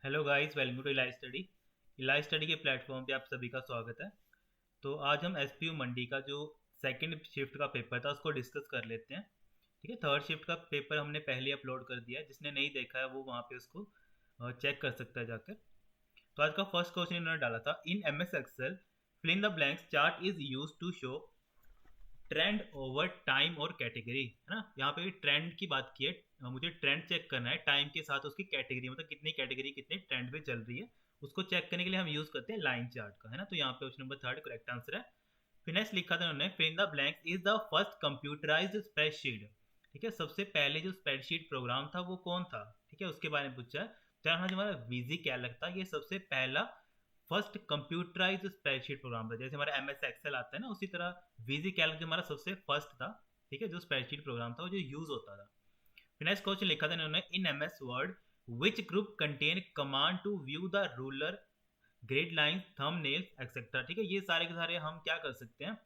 Hello guys, welcome to इलाज study. इलाज study के प्लेटफॉर्म पे आप सभी का स्वागत है। तो आज हम एसपीयू मंडी का जो सेकंड शिफ्ट का पेपर था उसको डिस्कस कर लेते हैं। ठीक है, थर्ड शिफ्ट का पेपर हमने पहले अपलोड कर दिया है, जिसने नहीं देखा है वो वहाँ पे उसको चेक कर सकता है जाकर। तो आज का फर्स्ट क्वेश्चन इन्होंने डाला था, in M S excel fill in the blanks chart is use to show trend over time और कैटेगरी, है ना। यहाँ पे ट्रेंड की बात की है, मुझे ट्रेंड चेक करना है टाइम के साथ उसकी कैटेगरी, मतलब कितनी कैटेगरी कितने ट्रेंड पे चल रही है उसको चेक करने के लिए हम यूज करते हैं लाइन चार्ट का, है ना। तो यहाँ पे option number third correct answer है। फिर नेक्स्ट लिखा था उन्होंने, fill in the blanks is the first computerised spreadsheet. ठीक है, सबसे पहले जो स्प्रेडशीट प्रोग्राम था वो कौन था, ठीक है, उसके बारे में पूछा है। तो यहाँ जो हमारा वीजी क्या लगता है, ये सबसे पहला फर्स्ट कंप्यूटराइज्ड स्प्रेडशीट प्रोग्राम था। जैसे हमारा एमएस एक्सेल आता है ना, उसी तरह वीजी कैल्क जो हमारा सबसे फर्स्ट था, ठीक है, जो स्प्रेडशीट प्रोग्राम था वो जो यूज होता था। फिर नेक्स्ट क्वेश्चन लिखा था इन्होंने, in MS Word which group contain command to view the ruler grid line thumbnails etcetera. ठीक है, ये सारे के सारे हम क्या कर सकते हैं,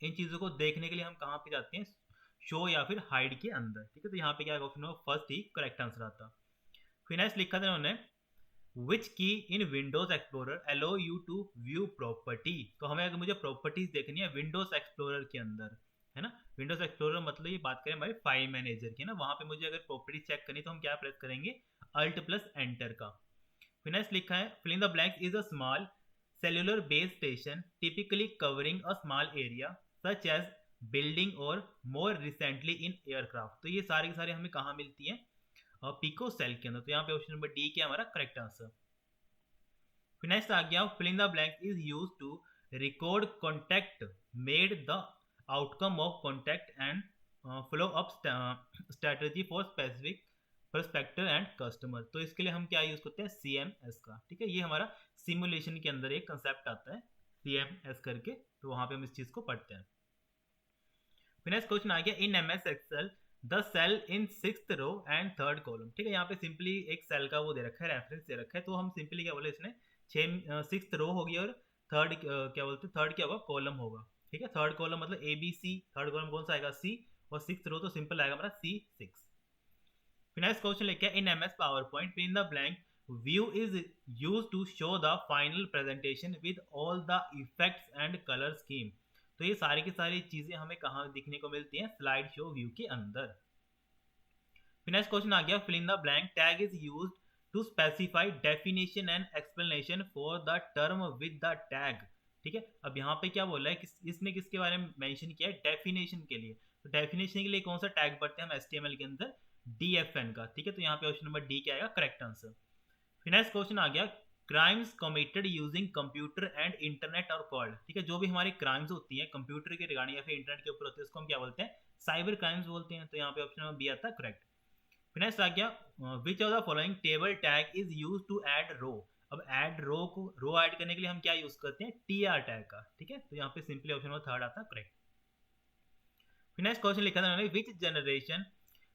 इन चीजों को देखने के लिए हम कहाँ पे जाते हैं, शो या फिर हाइड के अंदर। ठीक है, तो यहाँ पे क्या ऑप्शन फर्स्ट ही करेक्ट आंसर आता। फिर नेक्स्ट लिखा था इन्होंने, विच की in Windows Explorer allow you to view property. तो हमें अगर मुझे प्रॉपर्टीज देखनी है विंडोज एक्सप्लोरर के अंदर, है ना। विंडोज एक्सप्लोरर मतलब ये बात करें हमारे फाइल मैनेजर की ना, वहां पे मुझे अगर प्रॉपर्टी चेक करनी तो हम क्या प्रेस करेंगे, अल्ट प्लस एंटर का। फिर नेक्स्ट लिखा है, fill in the blanks is a small cellular base station typically covering a small area such as building और मोर रिसेंटली इन एयरक्राफ्ट। तो ये सारे के सारे हमें कहाँ मिलती हैं, पिको सेल के अंदर। तो यहाँ पे ऑप्शन नंबर डी क्या हमारा करेक्ट आंसर। फिर नेक्स्ट आ गया, fill in the blank is use to record contact made the outcome of contact and follow up strategy for specific prospector and customer. तो इसके लिए हम क्या यूज करते हैं, सी एम एस का। ठीक है, ये हमारा सिमुलेशन के अंदर एक कंसेप्ट आता है सी एम एस करके, तो वहां पे हम इस चीज को पढ़ते हैं। फिर नेक्स्ट क्वेश्चन आ गया, in M S Excel the cell in sixth row and third column. ठीक है, यहाँ पे सिंपली एक सेल का वो दे रखा है, रेफरेंस दे रखा है, तो हम सिंपली क्या बोले इसने, सिक्स्थ रो होगी और थर्ड क्या बोलते हैं, थर्ड क्या होगा, कॉलम होगा। ठीक है, थर्ड कॉलम मतलब A B C, third column कौन सा आएगा, सी, और सिक्स्थ रो तो सिंपल आएगा हमारा सी सिक्स। फिर नेक्स्ट क्वेश्चन लेके, in M S PowerPoint fill in the blank view is use to show the final presentation with all the effects and colour scheme. तो ये सारी की सारी चीजें हमें कहाँ दिखने को मिलती हैं, स्लाइड शो व्यू के अंदर। फिर नेक्स्ट क्वेश्चन आ गया, fill in the blank tag is used to specify definition and explanation for the term with the tag. ठीक है, अब यहाँ पे क्या बोला है, इसने किसके बारे में मेंशन किया है, डेफिनेशन के लिए। तो डेफिनेशन के लिए कौन सा टैग पढ़ते हैं हम एचटीएमएल के अंदर, डीएफएन का। ठीक है, तो यहाँ पे ऑप्शन नंबर डी क्या आएगा, करेक्ट आंसर। फिर नेक्स्ट क्वेश्चन आ गया, crimes committed using computer and internet और कॉल्ड। ठीक है, जो भी हमारी क्राइम्स होती हैं कंप्यूटर के रिगार्डिंग या फिर इंटरनेट के ऊपर होती है उसको हम क्या बोलते हैं, साइबर क्राइम्स बोलते हैं। तो यहाँ पे ऑप्शन नंबर बी आता है करेक्ट। फिर नेक्स्ट आ गया, which of the following table tag is use to add row. अब ऐड रो को, रो ऐड करने के लिए हम क्या यूज करते हैं, टी आर टैग का। ठीक है, तो यहाँ पे सिंपली ऑप्शन नंबर थर्ड आता है करेक्ट। फिर नेक्स्ट क्वेश्चन लिखा था उन्होंने, विच जनरेशन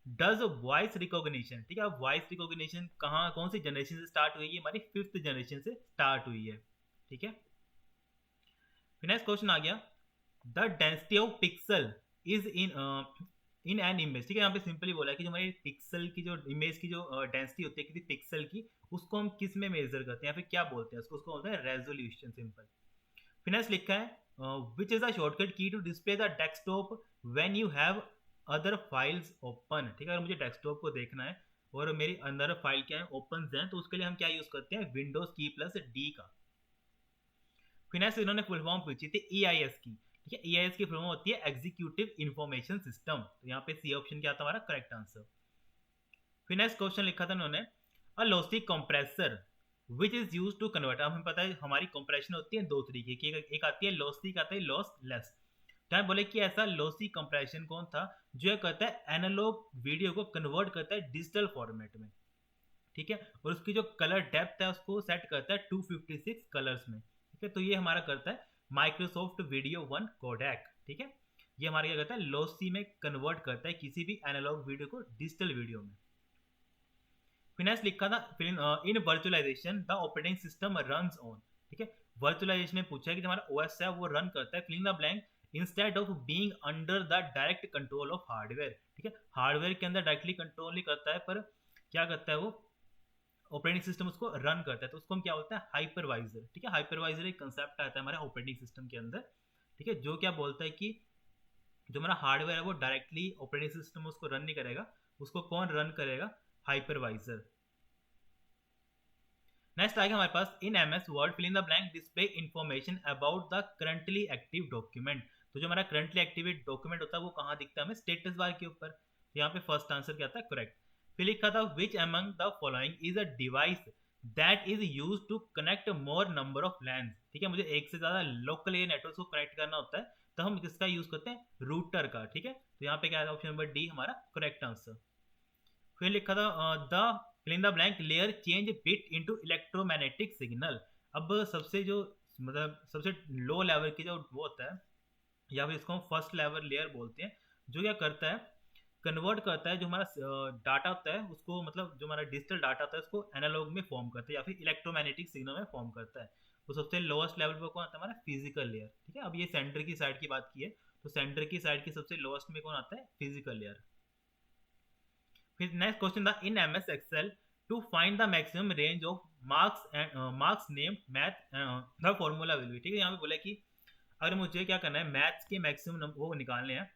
डज वॉइस रिकॉग्निशन। ठीक है, अब वॉइस रिकॉग्निशन कहाँ, कौन सी जनरेशन से स्टार्ट हुई है, हमारी फिफ्थ जनरेशन से स्टार्ट हुई है। ठीक है, फिर नेक्स्ट क्वेश्चन आ गया, the density of pixel is in an image. ठीक है, यहाँ पे सिंपली बोला है कि जो हमारी पिक्सल की जो इमेज की जो डेंसिटी होती है किसी पिक्सल की, उसको हम किस में मेजर करते हैं या फिर क्या बोलते हैं उसको बोलते हैं रेजोल्यूशन, सिंपल। फिनेस लिखा है, which is the shortcut key to display the desktop when you have other files open. ठीक है, अगर मुझे डेस्कटॉप को देखना है और मेरी अंदर फाइल क्या है, ओपन हैं, तो उसके लिए हम क्या यूज करते हैं, विंडोज की प्लस डी का। फिनेस इन्होंने फुल फॉर्म पूछी थी ई आई एस की। ठीक है, ई आई एस की फुल फॉर्म होती है एग्जीक्यूटिव इंफॉर्मेशन सिस्टम। तो यहाँ पे सी ऑप्शन क्या था हमारा करेक्ट आंसर। फिनेस क्वेश्चन लिखा था उन्होंने, a lossy compressor which is use to convert. अब हमें पता है हमारी कंप्रेशन होती है दो तरीके की, एक आती है लॉसी, एक आता है लॉस लेस। तो हम बोले कि ऐसा लॉसी कंप्रेशन कौन था जो कहता है एनालॉग वीडियो को कन्वर्ट करता है डिजिटल फॉर्मेट में। ठीक है, और उसकी जो कलर डेप्थ है उसको सेट करता है 256 कलर्स में। ठीक है, तो ये हमारा करता है माइक्रोसॉफ्ट वीडियो वन कोडैक। ठीक है, ये हमारा क्या करता है, लॉसी में कन्वर्ट करता है किसी भी एनालॉग वीडियो को डिजिटल वीडियो में। फिनेस लिखा था, in virtualization the operating system runs on. ठीक है, वर्चुअलाइजेशन में पूछा है कि हमारा ओएस है वो रन करता है, filling the blank, instead of being under the direct control of hardware. ठीक है, हार्डवेयर के अंदर डायरेक्टली कंट्रोल नहीं करता है, पर क्या करता है वो ऑपरेटिंग सिस्टम उसको रन करता है, तो उसको हम क्या बोलते हैं, हाइपरवाइजर। ठीक है, हाइपरवाइजर एक कंसेप्ट आता है हमारे ऑपरेटिंग सिस्टम के अंदर। ठीक है, जो क्या बोलता है कि जो हमारा हार्डवेयर है वो डायरेक्टली ऑपरेटिंग सिस्टम उसको रन नहीं करेगा, उसको कौन रन करेगा, हाइपरवाइजर। नेक्स्ट आएगा हमारे पास in MS Word fill in the blank display information about the currently active document. तो जो हमारा करंटली एक्टिव डॉक्यूमेंट होता है वो कहाँ दिखता है, हमें स्टेटस बार के ऊपर। तो यहाँ पे फर्स्ट आंसर क्या आता है, करेक्ट। फिर लिखा था which among the following is a device that is use to connect more number of LAN. ठीक है, मुझे एक से ज्यादा लोकल एरिया नेटवर्क को कनेक्ट करना होता है, तो हम किसका यूज करते हैं, रूटर का। ठीक है, तो यहाँ पे क्या है, ऑप्शन नंबर डी हमारा करेक्ट आंसर। फिर लिखा था the fill in the blank layer change bit into electromagnetic signal. अब सबसे जो मतलब सबसे लो लेवल की जो वो होता है, या फिर इसको हम फर्स्ट लेवल लेयर बोलते हैं, जो क्या करता है, कन्वर्ट करता है जो हमारा डाटा होता है उसको, मतलब जो हमारा डिजिटल डाटा होता है उसको एनालॉग में फॉर्म करता है या फिर इलेक्ट्रोमैग्नेटिक सिग्नल में फॉर्म करता है। तो सबसे लोएस्ट लेवल पर कौन आता है, हमारा फिजिकल लेयर। ठीक है, अब ये सेंटर की साइड की बात की है, तो सेंटर की साइड की सबसे लोएस्ट में कौन आता है, फिजिकल लेयर। फिर नेक्स्ट क्वेश्चन था in MS Excel to find the maximum range of marks and marks name math the formula will be. ठीक है, यहाँ पे बोला कि अगर मुझे क्या करना है, मैथ्स के मैक्सिमम वो निकालने हैं।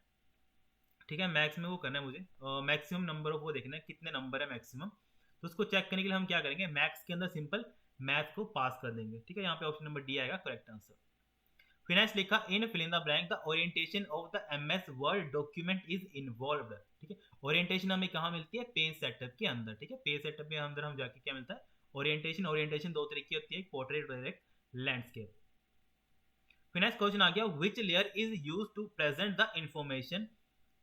ठीक है, मैथ्स में वो करना है मुझे, मैक्सिमम नंबर ऑफ वो देखना है कितने नंबर है मैक्सिमम। तो उसको चेक करने के लिए हम क्या करेंगे, मैथ्स के अंदर सिंपल मैथ को पास कर देंगे। ठीक है, यहाँ पे ऑप्शन नंबर डी आएगा करेक्ट आंसर। फिनेंस लिखा in fill in the blank the orientation of the MS Word document is involved. ठीक है, ओरिएंटेशन हमें कहाँ मिलती है, पेज सेटअप के अंदर। ठीक है, पेज सेटअप के अंदर हम जाके क्या मिलता है, ओरिएंटेशन। ओरिएंटेशन दो तरीके की होती है, पोर्ट्रेट और एक लैंडस्केप। फिनेंस क्वेश्चन आ गया which layer is use to present the information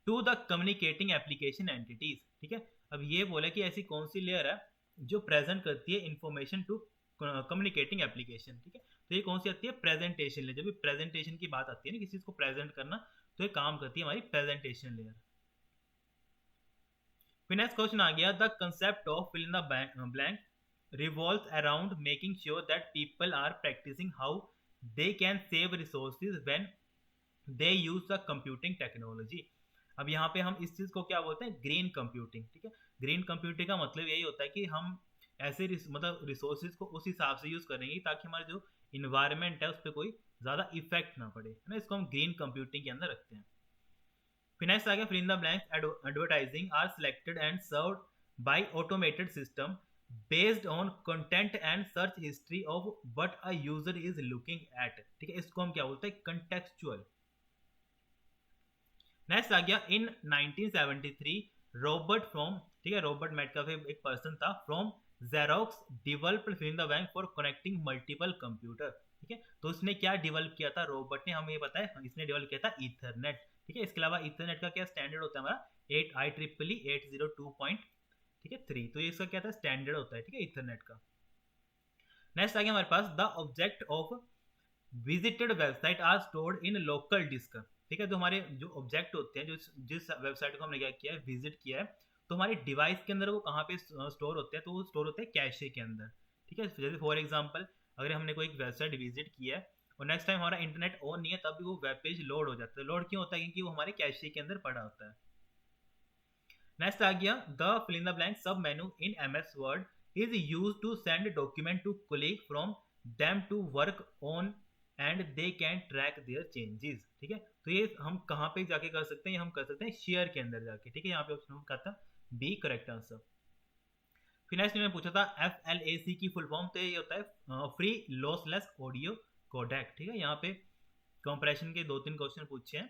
to the communicating application entities. ठीक है, अब ये बोला कि ऐसी कौन सी लेयर है जो प्रेजेंट करती है इंफॉर्मेशन टू कम्युनिकेटिंग एप्लीकेशन। ठीक है, तो ये कौन सी आती है, प्रेजेंटेशन लेयर। जब भी प्रेजेंटेशन की बात आती है ना, किसी चीज को प्रेजेंट करना, तो ये काम करती है हमारी प्रेजेंटेशन लेयर। फिर नेक्स्ट क्वेश्चन आ गया the concept of fill in the blank revolves around making sure that people are practicing how they can save resources when they use the computing technology। अब यहाँ पे हम इस चीज को क्या बोलते हैं, ग्रीन कंप्यूटिंग। ठीक है, ग्रीन कंप्यूटिंग का मतलब यही होता है कि हम ऐसे मतलब रिसोर्सेज को उस हिसाब से यूज करेंगे ताकि हमारा जो इन्वायरमेंट है उस पर कोई ज्यादा इफेक्ट ना पड़े, है ना। इसको हम ग्रीन कंप्यूटिंग के अंदर रखते हैं। फिर नेक्स्ट आ गया fill in the blanks advertising are selected and served by automated system based on content and search history of what a user is looking at. ठीक है, इसको हम क्या बोलते हैं, कंटेक्चुअल। नेक्स्ट आ गया इन 1973 रॉबर्ट फ्रॉम, ठीक है, रॉबर्ट मेटकाफे एक पर्सन था, from Xerox developed fill in the blank for connecting multiple computer. ठीक है, तो इसने क्या डेवलप किया था रॉबर्ट ने, हमें ये पता है, इसने डेवलप किया था ईथरनेट। ठीक है, इसके अलावा ईथरनेट का क्या स्टैंडर्ड होता है हमारा, 8IEEE 802.3। तो ये इसका क्या था, स्टैंडर्ड होता है। ठीक है, ईथरनेट का। नेक्स्ट आ गया हमारे पास the object of visited website are stored in local disk. ठीक है, तो हमारे जो ऑब्जेक्ट होते हैं, जो जिस वेबसाइट को हमने क्या किया है, विजिट किया है, तो हमारे डिवाइस के अंदर वो कहाँ पे स्टोर होते हैं, तो वो स्टोर होते हैं कैशे के अंदर। ठीक है, जैसे फॉर एग्जांपल अगर हमने कोई एक वेबसाइट विजिट किया है और नेक्स्ट टाइम हमारा इंटरनेट ऑन नहीं है, तब भी वो वेब पेज लोड हो जाता है। लोड क्यों होता है, क्योंकि वो हमारे कैशे के अंदर पड़ा होता है। नेक्स्ट आ गया the fill in the blank sub menu in MS Word is used to send document to colleague from them to work on and they can track their changes. ठीक है, तो ये हम कहाँ पे जाके कर सकते हैं, हम कर सकते हैं शेयर के अंदर जाके। ठीक है, यहाँ पे ऑप्शन का था बी करेक्ट आंसर। फिर नेक्स्ट मैंने पूछा था FLAC की फुल फॉर्म, तो ये होता है फ्री लॉसलेस ऑडियो कोडेक। ठीक है, यहाँ पे कंप्रेशन के 2-3 क्वेश्चन पूछे हैं।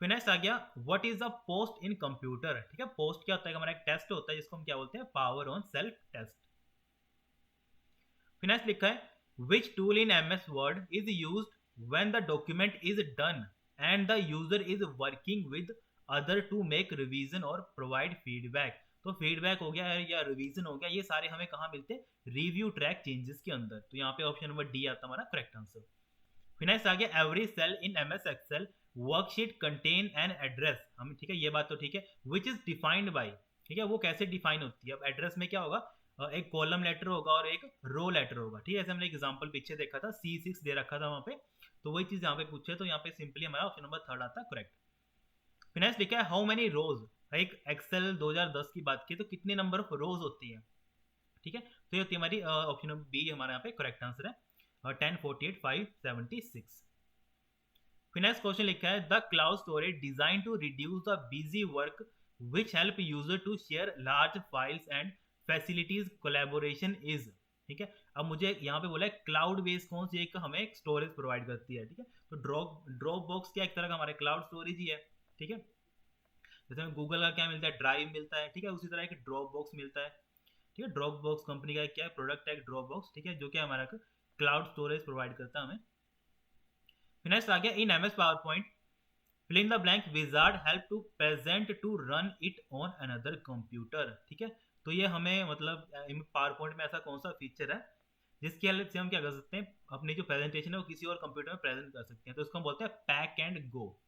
फिर नेक्स्ट आ गया what is the post in computer. ठीक है, पोस्ट क्या होता है, हमारा एक टेस्ट होता है जिसको हम क्या बोलते हैं, पावर ऑन सेल्फ टेस्ट। फिर नेक्स्ट लिखा है which tool in MS Word is used when the document is done and the user is working with other to make revision or provide feedback। तो फीडबैक हो गया या revision हो गया, ये सारे हमें कहाँ मिलते हैं, रिव्यू ट्रैक चेंजेस के अंदर। तो यहाँ पे ऑप्शन नंबर डी आता हमारा करेक्ट आंसर। फिर नेक्स्ट आ गया every cell in MS Excel worksheet contain an address. हम ठीक है, ये बात तो ठीक है, विच इज डिफाइंड बाई। ठीक है, वो कैसे डिफाइन होती है, अब एड्रेस में क्या होगा, एक कॉलम लेटर होगा और एक रो लेटर होगा। ठीक है, ऐसे हमने एग्जांपल पीछे देखा था, C6 दे रखा था वहां पे, तो वही चीज यहाँ पे पूछे, तो यहाँ पे सिंपली हमारा ऑप्शन नंबर 3 आता है करेक्ट। फिर नेक्स्ट लिखा है हाउ मेनी रोज, एक एक्सेल 2010 की बात की तो कितने नंबर ऑफ रोज होती है। ठीक है, तो ये होती है हमारी ऑप्शन नंबर बी हमारा यहाँ पे करेक्ट आंसर है 1048,576। फिर नेक्स्ट क्वेश्चन लिखा है the cloud storage design to reduce the busy work which help user to share large files and facilities collaboration is. ठीक है, अब मुझे यहाँ पे बोला है क्लाउड बेस कौन सी एक हमें स्टोरेज प्रोवाइड करती है। ठीक है, तो ड्रॉप बॉक्स क्या एक तरह का हमारा क्लाउड स्टोरेज ही है। ठीक है, जैसे हमें गूगल का क्या मिलता है, ड्राइव मिलता है। ठीक है, उसी तरह एक ड्रॉप बॉक्स मिलता है। ठीक है, ड्रॉप बॉक्स कंपनी का क्या प्रोडक्ट है, ड्रॉप बॉक्स। ठीक है, जो कि हमारा क्लाउड स्टोरेज प्रोवाइड करता है हमें। नेक्स्ट आ गया in MS PowerPoint fill in the blank wizard help to present to run it on another computer. ठीक है, तो ये हमें मतलब पावर पॉइंट में ऐसा कौन सा फीचर है जिसकी हेल्प से हम क्या कर सकते हैं, अपनी जो प्रेजेंटेशन है वो किसी और कंप्यूटर में प्रेजेंट कर सकते हैं। तो इसको हम बोलते हैं पैक एंड गो।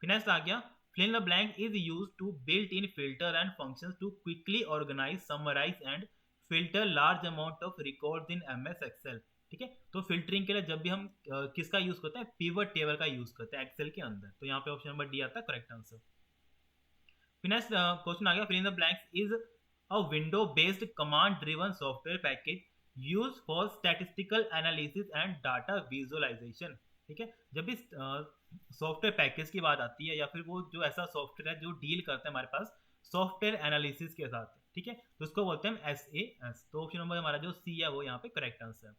फिर नेक्स्ट आ गया fill in the blank is used to built in filter and functions to quickly organize, summarize and filter large amount of records in MS Excel। ठीक है, तो फिल्टरिंग के लिए जब भी हम किसका यूज करते हैं, पिवट टेबल का यूज करते हैं एक्सेल के अंदर। तो यहाँ पे ऑप्शन नंबर डी आता है करेक्ट आंसर। फिर नेक्स्ट क्वेश्चन आ गया fill in the blanks is a window based command driven software package used for statistical analysis and data visualization। ठीक है, जब भी सॉफ्टवेयर पैकेज की बात आती है या फिर वो जो ऐसा सॉफ्टवेयर है जो डील करता है हमारे पास सॉफ्टवेयर एनालिसिस के साथ। ठीक है, तो उसको बोलते हैं SAS। तो ऑप्शन नंबर हमारा जो सी है वो यहाँ पे करेक्ट आंसर है।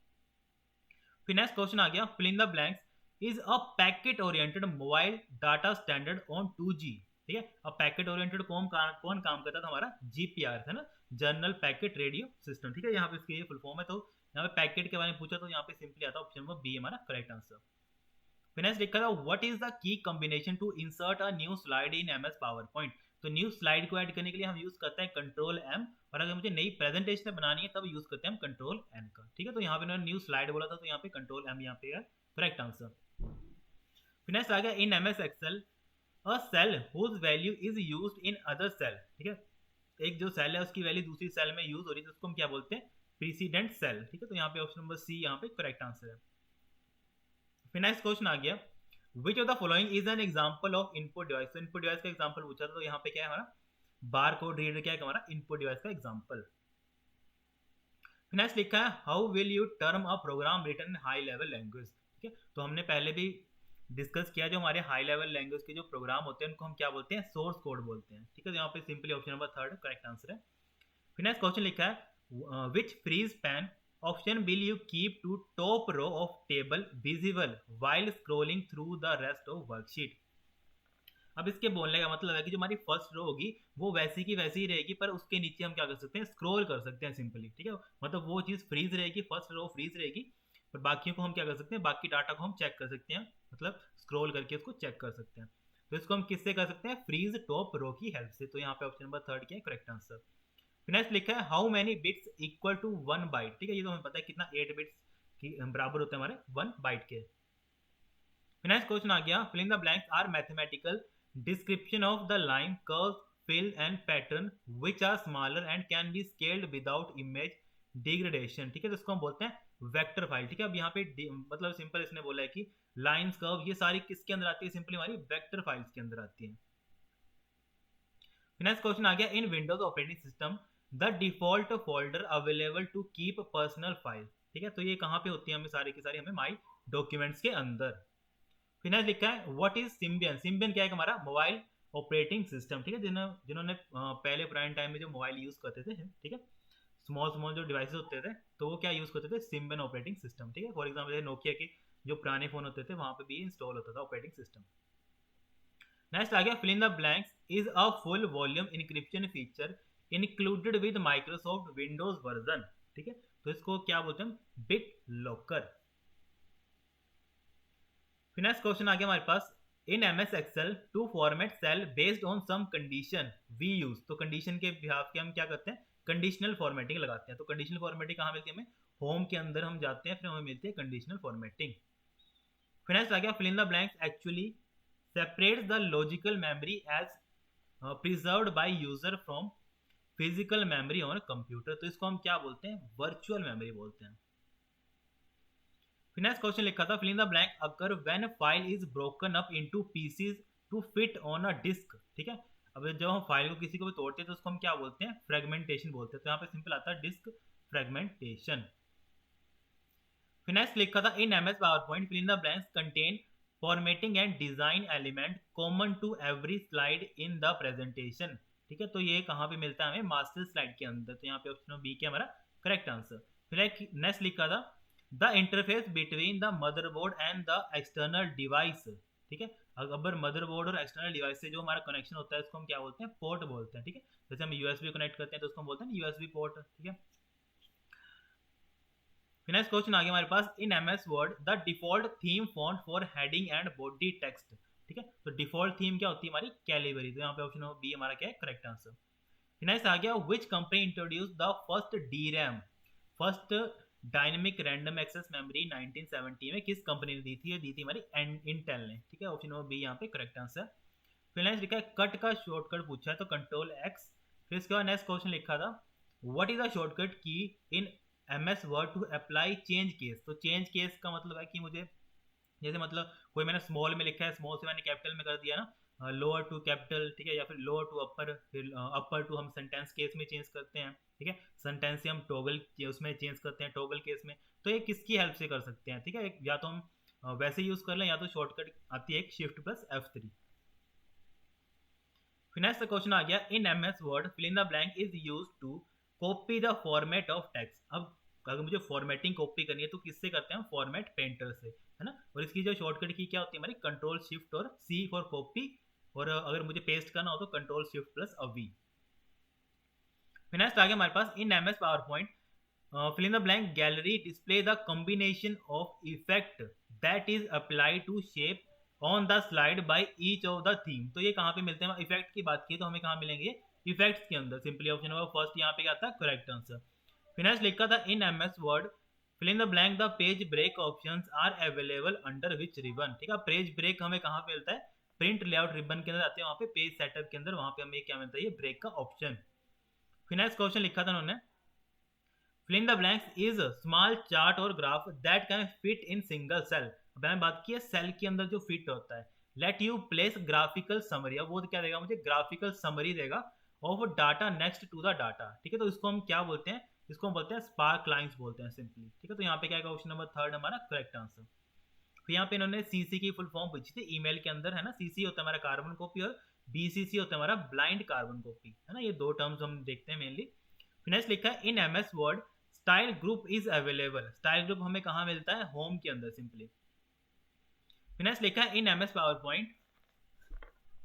फिर नेक्स्ट क्वेश्चन आ गया fill in the blanks is a packet oriented mobile data standard on 2G। ठीक है, अब पैकेट ओरिएंटेड कौन काम करता था, हमारा GPR है ना, जर्नल पैकेट रेडियो सिस्टम। ठीक है, यहाँ पे इसकी ये फुल फॉर्म है। तो यहाँ पे पैकेट के बारे में पूछा तो यहाँ पे सिंपली आता है ऑप्शन नंबर बी हमारा करेक्ट आंसर। फिर लिखा था what is the key combination to insert a new slide in MS PowerPoint. तो न्यू स्लाइड को ऐड करने के लिए हम यूज करते हैं कंट्रोल M, और अगर मुझे नई प्रेजेंटेशन बनानी है तब यूज करते हैं हम कंट्रोल N का। ठीक है, तो यहाँ पे उन्होंने न्यू स्लाइड बोला था तो यहाँ पे कंट्रोल M यहाँ पे है करेक्ट आंसर। फिर नेक्स्ट आ गया in MS Excel a cell whose value is used in other cell. ठीक है, एक जो सेल है उसकी वैल्यू दूसरी सेल में यूज हो रही है तो उसको हम क्या बोलते हैं, प्रीसीडेंट सेल। ठीक है, तो यहाँ पे ऑप्शन नंबर सी यहाँ पे करेक्ट आंसर है। फिर नेक्स्ट क्वेश्चन आ गया which of the following is an example of input device. तो इनपुट डिवाइस का एग्जांपल पूछा था तो यहाँ पे क्या है हमारा बार कोड रीडर, क्या है हमारा इनपुट डिवाइस का एग्जांपल। फिर नेक्स्ट लिखा है how will you term a program written in high level language. ठीक है, तो हमने पहले भी डिस्कस किया जो हमारे हाई लेवल लैंग्वेज के जो प्रोग्राम होते हैं उनको हम क्या बोलते हैं, सोर्स कोड बोलते हैं। ठीक है, तो यहाँ पे simply option number third correct answer है। फिर नेक्स्ट क्वेश्चन लिखा है which freeze pane option will you keep to top row of table visible while scrolling through the rest of worksheet. अब इसके बोलने का मतलब है कि जो हमारी फर्स्ट रो होगी वो वैसी की वैसी ही रहेगी, पर उसके नीचे हम क्या कर सकते हैं, स्क्रॉल कर सकते हैं सिंपली। ठीक है, मतलब वो चीज़ फ्रीज रहेगी, फर्स्ट रो फ्रीज रहेगी, पर बाकियों को हम क्या कर सकते हैं, बाकी डाटा को हम चेक कर सकते हैं, मतलब स्क्रॉल करके उसको चेक कर सकते हैं। तो इसको हम किससे कर सकते हैं, फ्रीज टॉप रो की हेल्प से। तो यहाँ पे ऑप्शन नंबर थर्ड क्या है करेक्ट आंसर। नेक्स्ट लिखा है how many bits equal to 1 byte. ठीक है, ये तो हमें पता है कितना 8 बिट्स की बराबर होते हैं हमारे 1 बाइट के। नेक्स्ट क्वेश्चन आ गया fill in the blanks are mathematical description of the line curve fill and pattern which are smaller and can be scaled without image degradation. ठीक है, तो इसको हम बोलते हैं वेक्टर फाइल। ठीक है, अब यहाँ पे मतलब सिंपल इसने बोला है कि लाइंस कर्व ये सारी किसके अंदर आती है, सिंपली हमारी वेक्टर फाइल्स के अंदर आती है। नेक्स्ट क्वेश्चन आ गया in Windows operating system the default folder available to keep personal file. ठीक है, तो ये कहाँ पे होती है, हमें सारी की सारी हमें माई डॉक्यूमेंट्स के अंदर। फिर नेक्स्ट लिखा है व्हाट इज सिम्बियन। सिम्बियन क्या है, हमारा मोबाइल ऑपरेटिंग सिस्टम। ठीक है, जिन्होंने पहले पुराने टाइम में जो मोबाइल यूज करते थे, ठीक है, स्मॉल जो डिवाइसेस होते थे तो वो क्या यूज करते थे, सिम्बियन ऑपरेटिंग सिस्टम। ठीक है, फॉर एग्जाम्पल नोकिया के जो पुराने फोन होते थे वहां पे भी इंस्टॉल होता था ऑपरेटिंग सिस्टम। नेक्स्ट आ गया fill in the blanks is a full volume encryption feature included with Microsoft Windows version. ठीक है, तो इसको क्या बोलते हैं, बिट लॉकर। फिर नेक्स्ट क्वेश्चन आ गया हमारे पास in MS Excel to format cell based on some condition we use. तो कंडीशन के बिहाफ के हम क्या करते हैं, कंडीशनल फॉर्मेटिंग लगाते हैं। तो कंडीशनल फॉर्मेटिंग कहाँ मिलती है हमें, होम के अंदर हम जाते हैं फिर हमें मिलती है कंडीशनल फॉर्मेटिंग। फिर नेक्स्ट आ गया fill in the blanks actually separates the logical memory as preserved by user from physical memory on a computer। तो इसको हम क्या बोलते हैं, वर्चुअल मेमोरी बोलते हैं। फिर नेक्स्ट क्वेश्चन लिखा था fill in the blank occur when file is broken up into pieces to fit on a disk। ठीक है, अब जब हम फाइल को किसी को भी तोड़ते हैं तो उसको हम क्या बोलते हैं, फ्रेगमेंटेशन बोलते हैं। तो यहाँ पे सिंपल आता है डिस्क फ्रेगमेंटेशन। फिर नेक्स्ट लिखा था in MS PowerPoint fill in the blanks contain formatting and design element common to every slide in the presentation. ठीक है, तो ये कहाँ पे मिलता है हमें, मास्टर स्लाइड के अंदर। तो यहाँ पे ऑप्शन बी के हमारा करेक्ट आंसर। फिर नेक्स्ट लिखा था the interface between the motherboard and the external device. ठीक है, अगर मदरबोर्ड और एक्सटर्नल डिवाइस से जो हमारा कनेक्शन होता है उसको हम क्या बोलते हैं, पोर्ट बोलते हैं। ठीक है, जैसे हम यूएसबी कनेक्ट करते हैं तो उसको हम बोलते हैं यूएसबी पोर्ट। ठीक है, नेक्स्ट क्वेश्चन आ गया हमारे पास in MS Word the default theme font for heading and body text. ठीक है, तो डिफॉल्ट थीम क्या होती है हमारी, कैलिबरी। तो यहाँ पे ऑप्शन बी हमारा क्या है, करेक्ट आंसर। नेक्स्ट आ गया which company introduce the first DRAM, first dynamic random access memory 1970 में किस कंपनी ने दी थी, ये दी थी हमारी इंटेल ने। ठीक है, ऑप्शन नंबर बी यहाँ पे करेक्ट आंसर। फिर नेक्स्ट लिखा है कट का शॉर्टकट पूछा है तो कंट्रोल एक्स। फिर इसके बाद नेक्स्ट क्वेश्चन लिखा था what is the shortcut key in MS Word to apply change case. तो चेंज केस का मतलब है कि मुझे जैसे मतलब कोई मैंने स्मॉल में लिखा है, स्मॉल से मैंने कैपिटल में कर दिया ना, लोअर टू कैपिटल। ठीक है, या फिर लोअर टू अपर, फिर अपर टू हम सेंटेंस केस में चेंज करते हैं। ठीक है, सेंटेंस से हम टॉगल उसमें चेंज करते हैं टॉगल केस में। तो ये किसकी हेल्प से कर सकते हैं, ठीक है, या तो हम वैसे यूज कर लें या तो शॉर्टकट आती है एक शिफ्ट प्लस F3। फिर नेक्स्ट क्वेश्चन आ गया in MS Word fill in the blank is use to copy the format of text. अब अगर मुझे फॉर्मेटिंग कॉपी करनी है तो किससे करते हैं, फॉर्मेट पेंटर से, है ना। और इसकी जो शॉर्टकट की क्या होती है हमारी, कंट्रोल शिफ्ट और सी फॉर कॉपी, और अगर मुझे पेस्ट करना हो तो कंट्रोल शिफ्ट प्लस वी। फिर नेक्स्ट आ गया हमारे पास in MS PowerPoint fill in the blank gallery display the combination of effect that is apply to shape on the slide by each of the theme. तो ये कहाँ पे मिलते हैं, इफेक्ट की बात की तो हमें कहाँ मिलेंगे, इफेक्ट्स के अंदर। सिंपली ऑप्शन नंबर फर्स्ट यहाँ पे क्या था, करेक्ट आंसर। फिर लिखा था in MS Word fill in the blank the page break options are available under which ribbon. ठीक है, पेज ब्रेक हमें कहाँ पे मिलता है, प्रिंट लेआउट रिबन के अंदर आते हैं, वहाँ पे पेज सेटअप के अंदर वहाँ पे हमें क्या मिलता है, ये ब्रेक का ऑप्शन। फिर नेक्स्ट क्वेश्चन लिखा था उन्होंने fill in the blanks is small chart और graph that can fit in single cell. अब मैंने बात की है सेल के अंदर जो फिट होता है। Let you place graphical summary, अब वो क्या देगा मुझे, ग्राफिकल समरी देगा of data next to the data. ठीक है, तो इसको हम क्या बोलते हैं, इसको हम बोलते हैं स्पार्क लाइंस बोलते हैं सिंपली। ठीक है, तो यहाँ पे क्या है, ऑप्शन नंबर थर्ड हमारा करेक्ट आंसर। फिर यहाँ पे इन्होंने सीसी की फुल फॉर्म पूछी थी ईमेल के अंदर, है ना। सीसी होता है हमारा कार्बन कॉपी और बीसीसी होता है हमारा ब्लाइंड कार्बन कॉपी, है ना। ये दो टर्म्स हम देखते हैं मेनली। फिर नेक्स्ट लिखा है in MS word style group is available. Style group हमें कहाँ मिलता है, होम के अंदर सिंपली। फिर नेक्स्ट लिखा है in MS PowerPoint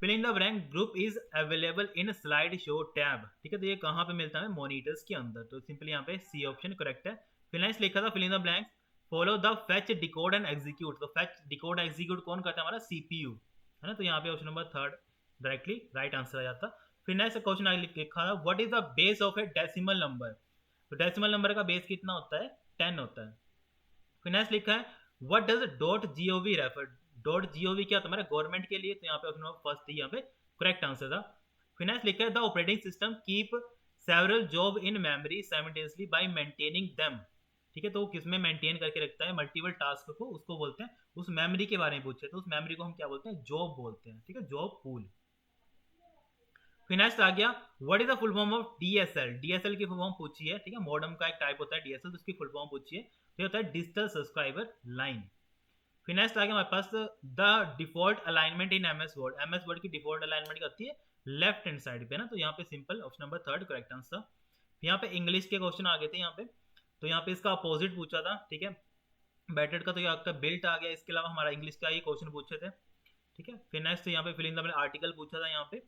fill in the blank group is available in slide show tab. ठीक है, तो ये कहाँ पे मिलता है, मॉनिटर्स के अंदर। तो सिंपली यहाँ पे सी ऑप्शन करेक्ट है। फिर नेक्स्ट लिखा था fill in the blank follow the fetch decode and execute. तो फेच डिकोड एग्जीक्यूट कौन करता है, हमारा सीपीयू, है ना। तो यहाँ पे option number third directly right answer आ जाता। फिर नेक्स्ट क्वेश्चन लिखा था what is the base of a decimal number. तो डेसिमल नंबर का बेस कितना होता है, 10 होता है। फिर नेक्स्ट लिखा है what does .gov refer. .gov क्या होता है हमारा, गवर्नमेंट के लिए। तो यहाँ पे ऑप्शन नंबर फर्स्ट थी, यहाँ पे करेक्ट आंसर था। फिर नेक्स्ट लिखा है the operating system keep several job in memory simultaneously bye maintaining them. ठीक है, तो वो किसमें मेंटेन करके रखता है मल्टीपल टास्क को, उसको बोलते हैं, उस मेमोरी के बारे में पूछे तो उस मेमोरी को हम क्या बोलते हैं, जॉब बोलते हैं। ठीक है, जॉब पूल। फिर नेक्स्ट आ गया what is the full form of DSL. DSL की फुल फॉर्म पूछी है, ठीक है, मॉडम का एक टाइप होता है डीएसएल, तो उसकी फुल फॉर्म पूछी है, तो होता है डिजिटल सब्सक्राइबर लाइन। फिर नेक्स्ट आ गया हमारे पास the default alignment in MS Word. MS Word की डिफॉल्ट अलाइनमेंट क्या होती है, लेफ्ट हैंड साइड पे ना। तो यहाँ पे simple option number third correct answer. यहाँ पे इंग्लिश के क्वेश्चन आ गए थे यहाँ पे, तो यहाँ पे इसका अपोजिट पूछा था। ठीक है, बैटेड का तो ये आपका बिल्ट आ गया, इसके अलावा हमारा इंग्लिश का ये क्वेश्चन पूछे थे। ठीक है, फिर नेक्स्ट यहाँ पे फिलिंग द ब्लैंक आर्टिकल पूछा था यहाँ पे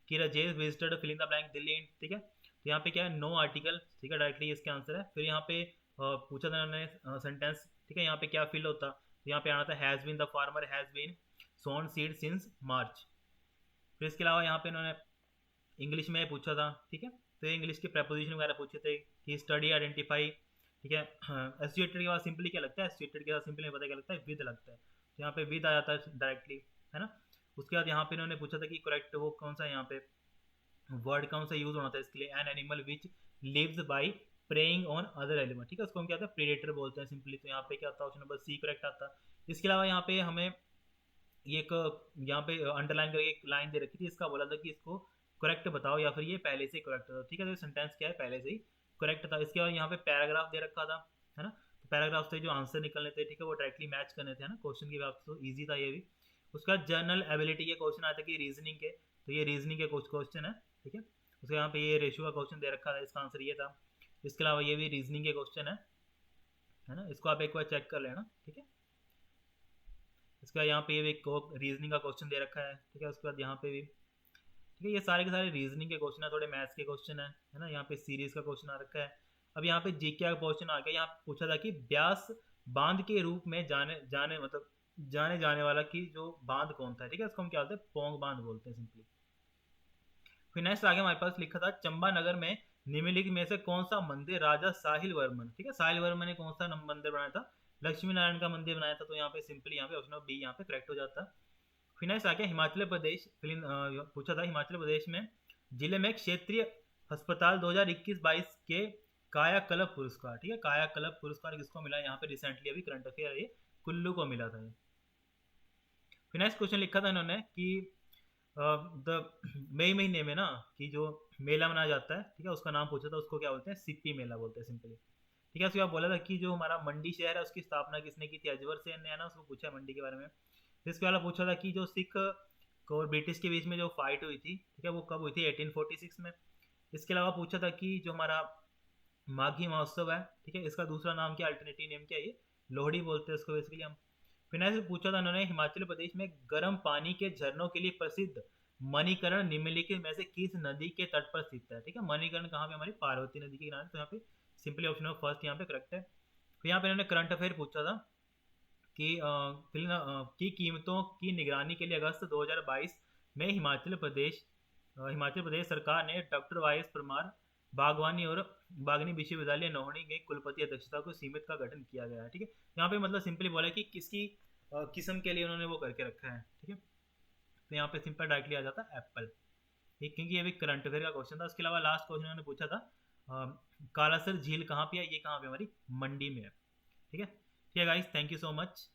कि Rajesh visited filling the blank Delhi. ठीक है, तो यहाँ पे क्या है, नो आर्टिकल। ठीक है, डायरेक्टली इसके आंसर है। फिर यहाँ पे पूछा था उन्होंने सेंटेंस। ठीक है, यहाँ पे क्या फिल होता, तो यहाँ पे आना था has been the farmer has been sown seed since March. फिर इसके अलावा यहाँ पे इन्होंने इंग्लिश में पूछा था। ठीक है, तो इंग्लिश के प्रेपोजिशन वगैरह पूछे थे कि स्टडी आइडेंटिफाई। ठीक है, एसोसिएटेड के बाद सिंपली क्या लगता है, एसोसिएटेड के बाद सिंपली पता क्या लगता है, विद लगता है। तो यहाँ पे विद आ जाता है डायरेक्टली, है ना। उसके बाद यहाँ पे इन्होंने पूछा था कि करेक्ट वो कौन सा यहाँ पे वर्ड कौन सा यूज होना था इसके लिए, an animal which lives by preying on other animal. ठीक है, उसको हम क्या होता है, प्रेडेटर बोलते हैं सिंपली। तो यहाँ पे क्या होता है, ऑप्शन नंबर सी करेक्ट आता है। इसके अलावा यहाँ पे हमें ये एक यहाँ पे अंडरलाइन करके एक लाइन दे रखी थी, इसका बोला था कि इसको करेक्ट बताओ, या फिर ये पहले से करेक्ट था। ठीक है, तो सेंटेंस क्या है, पहले से ही करेक्ट था। इसके बाद यहाँ पे पैराग्राफ दे रखा था, है ना, तो पैराग्राफ से जो आंसर निकलने थे, ठीक है, वो डायरेक्टली मैच करने थे, है ना, क्वेश्चन के हिसाब से, तो ईजी था ये भी। उसके बाद जनरल एबिलिटी के क्वेश्चन आते कि रीजनिंग के, तो ये रीजनिंग के कुछ क्वेश्चन है, ठीक है। उसके यहाँ पे ये रेशियो का क्वेश्चन दे रखा था, इसका आंसर ये था। इसके अलावा ये भी रीजनिंग के क्वेश्चन है ना, इसको आप एक बार चेक कर लेना, ठीक है। इसके बाद यहाँ पे ये एक रीजनिंग का क्वेश्चन दे रखा है, ठीक है। उसके बाद यहाँ पे भी, ठीक है, ये सारे के सारे रीजनिंग के क्वेश्चन है, थोड़े मैथ्स के क्वेश्चन है ना। यहाँ पे सीरीज का क्वेश्चन आ रखा है। अब यहाँ पे जीके का क्वेश्चन आ गया, यहाँ पूछा था कि ब्यास बांध के रूप में जाने जाने मतलब जाने जाने वाला की जो बांध कौन था, ठीक है, उसको हम क्या बोलते हैं, पोंग बांध बोलते हैं सिंपली। फिर नेक्स्ट आगे हमारे पास लिखा था चंबा नगर में निम्नलिखित में से कौन सा मंदिर राजा साहिल वर्मन, ठीक है, साहिल वर्मन ने कौन सा मंदिर बनाया था, लक्ष्मी नारायण का मंदिर बनाया था। तो यहाँ पे सिंपली यहाँ पे ऑप्शन बी यहाँ पे करेक्ट हो जाता। फिर नेक्स्ट आ गया हिमाचल प्रदेश, पूछा था हिमाचल प्रदेश में जिले में क्षेत्रीय अस्पताल 2021-22 के कायाकल्प पुरस्कार, ठीक है, कायाकल्प पुरस्कार किसको मिला, यहाँ पे रिसेंटली अभी करंट अफेयर ये कुल्लू को मिला था। फिर नेक्स्ट क्वेश्चन लिखा था इन्होंने कि द मई महीने में ना कि जो मेला मनाया जाता है, ठीक है, उसका नाम पूछा था, उसको क्या बोलते हैं, सिप्पी मेला बोलते हैं सिंपली। ठीक है, उसके बाद बोला था कि जो हमारा मंडी शहर है उसकी स्थापना किसने की थी, अजवर सेन ने, है ना, उसको पूछा है मंडी के बारे में। इसके अलावा पूछा था कि जो सिख और ब्रिटिश के बीच में जो फाइट हुई थी, ठीक है, वो कब हुई थी, 1846 में। इसके अलावा पूछा था कि जो हमारा माघी महोत्सव है, ठीक है, इसका दूसरा नाम क्या, अल्टरनेटिव नेम क्या है, ये लोहड़ी बोलते हैं इसको बेसिकली हम। फिर से पूछा था उन्होंने हिमाचल प्रदेश में गर्म पानी के झरनों के लिए प्रसिद्ध मणिकरण निम्नलिखित में से किस नदी के तट पर स्थित है, ठीक है, मणिकरण कहाँ पे, हमारी पार्वती नदी के किनारे। तो यहाँ पे सिंपली ऑप्शन नंबर फर्स्ट यहाँ पे करेक्ट है। फिर यहाँ पे इन्होंने करंट अफेयर पूछा था कि की कीमतों की निगरानी के लिए अगस्त 2022 में हिमाचल प्रदेश सरकार ने डॉक्टर वाई एस परमार बागवानी और बागनी विश्वविद्यालय नोहड़ी के कुलपति अध्यक्षता को सीमित का गठन किया गया है, ठीक है। यहाँ पे मतलब सिंपली बोला कि किसकी किस्म के लिए उन्होंने वो करके रखा है, ठीक है। तो यहाँ पे सिंपल डायरेक्टली आ जाता है एप्पल, ठीक, क्योंकि ये भी करंट अफेयर का क्वेश्चन था। उसके अलावा लास्ट क्वेश्चन उन्होंने पूछा था कालासर झील कहाँ पे है, ये कहाँ पे हमारी मंडी में है, ठीक है। ठीक है guys, thank you so much.